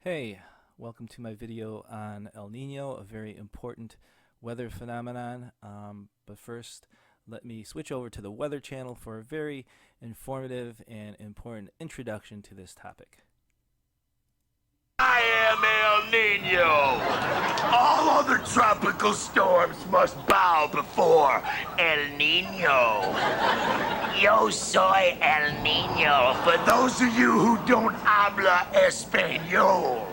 Hey, welcome to my video on El Nino, a very important weather phenomenon. But first, let me switch over to the Weather Channel for a very informative and important introduction to this topic. I am El Nino. All other tropical storms must bow before El Nino. Yo soy El Nino. For those of you who don't habla español,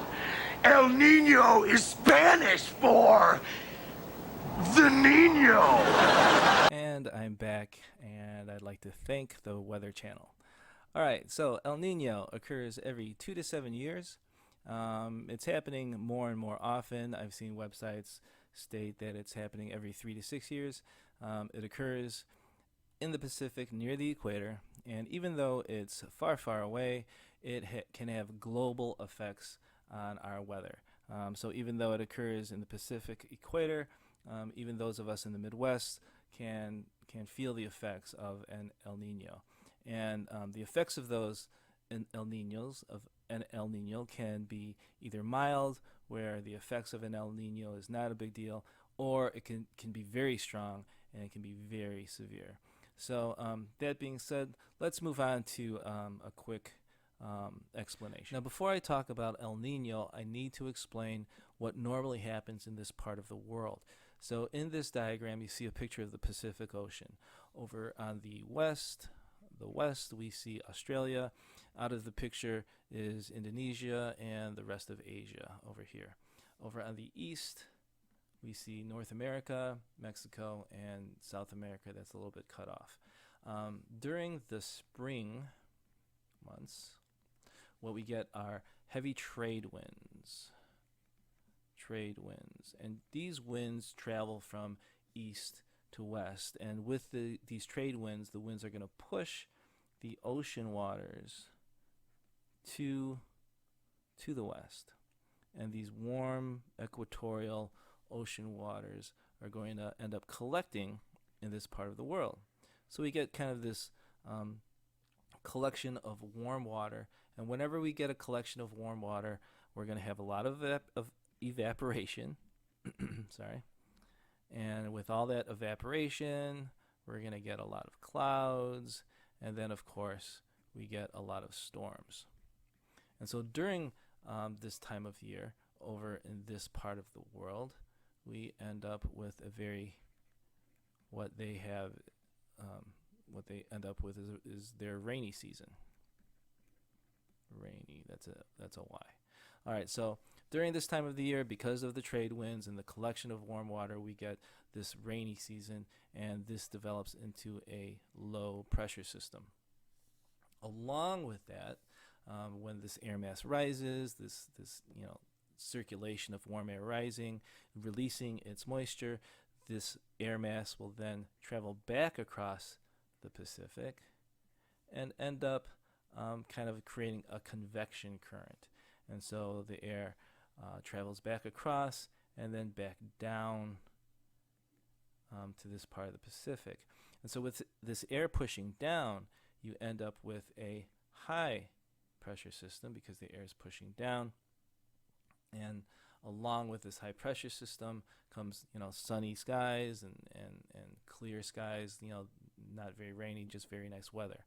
El Nino is Spanish for the Nino. And I'm back, and I'd like to thank the Weather Channel. Alright, so El Nino occurs every 2 to 7 years. It's happening more and more often. I've seen websites state that it's happening every 3 to 6 years. It occurs in the Pacific near the equator, and even though it's far, far away, it can have global effects on our weather. So even though it occurs in the Pacific equator, even those of us in the Midwest can feel the effects of an El Nino. And the effects of those El Nino can be either mild, where the effects of an El Nino is not a big deal, or it can be very strong and it can be very severe. So that being said, let's move on to a quick explanation. Now, before I talk about El Nino, I need to explain what normally happens in this part of the world. So in this diagram, you see a picture of the Pacific Ocean. Over on the west, we see Australia. Out of the picture is Indonesia and the rest of Asia over here. Over on the east, we see North America, Mexico, and South America. That's a little bit cut off. During the spring months, what we get are heavy trade winds. And these winds travel from east to west. And with these trade winds, the winds are going to push the ocean waters to the west. And these warm equatorial ocean waters are going to end up collecting in this part of the world. So we get kind of this collection of warm water, and whenever we get a collection of warm water, we're going to have a lot of evaporation. Sorry. And with all that evaporation, we're going to get a lot of clouds, and then of course we get a lot of storms. And so during this time of year over in this part of the world, we end up with what they end up with is their rainy season. Rainy, that's a Y. All right, so during this time of the year, because of the trade winds and the collection of warm water, we get this rainy season, and this develops into a low pressure system. Along with that, when this air mass rises, this circulation of warm air rising, releasing its moisture, this air mass will then travel back across the Pacific and end up kind of creating a convection current. And so the air travels back across and then back down to this part of the Pacific. And so with this air pushing down, you end up with a high pressure system because the air is pushing down. And along with this high pressure system comes, sunny skies and clear skies, not very rainy, just very nice weather.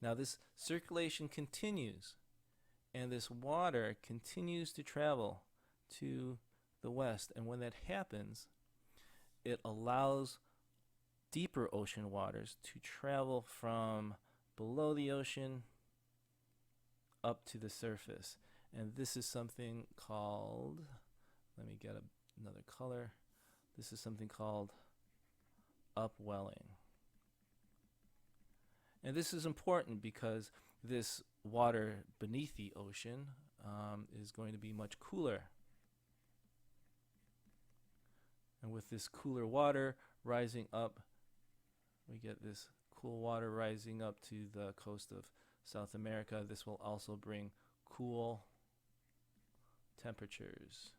Now this circulation continues, and this water continues to travel to the west. And when that happens, it allows deeper ocean waters to travel from below the ocean up to the surface. And this is something called, let me get another color. This is something called upwelling. And this is important because this water beneath the ocean is going to be much cooler. And with this cooler water rising up, we get this cool water rising up to the coast of South America. This will also bring cool temperatures.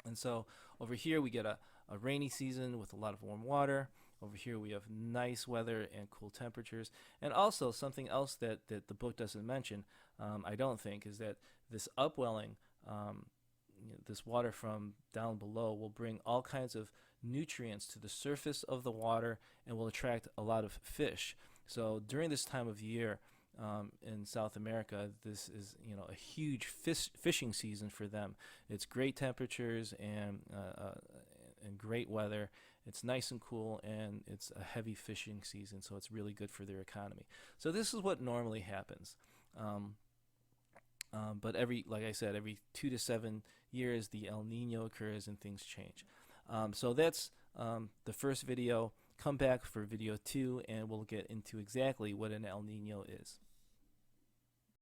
And so over here we get a rainy season with a lot of warm water. Over here we have nice weather and cool temperatures. And also something else that the book doesn't mention, I don't think, is that this upwelling, this water from down below will bring all kinds of nutrients to the surface of the water and will attract a lot of fish. So during this time of year, in South America, this is a huge fishing season for them. It's great temperatures and great weather. It's nice and cool, and it's a heavy fishing season, so it's really good for their economy. So this is what normally happens. But like I said, every 2 to 7 years, the El Nino occurs and things change. So that's the first video. Come back for video 2, and we'll get into exactly what an El Nino is.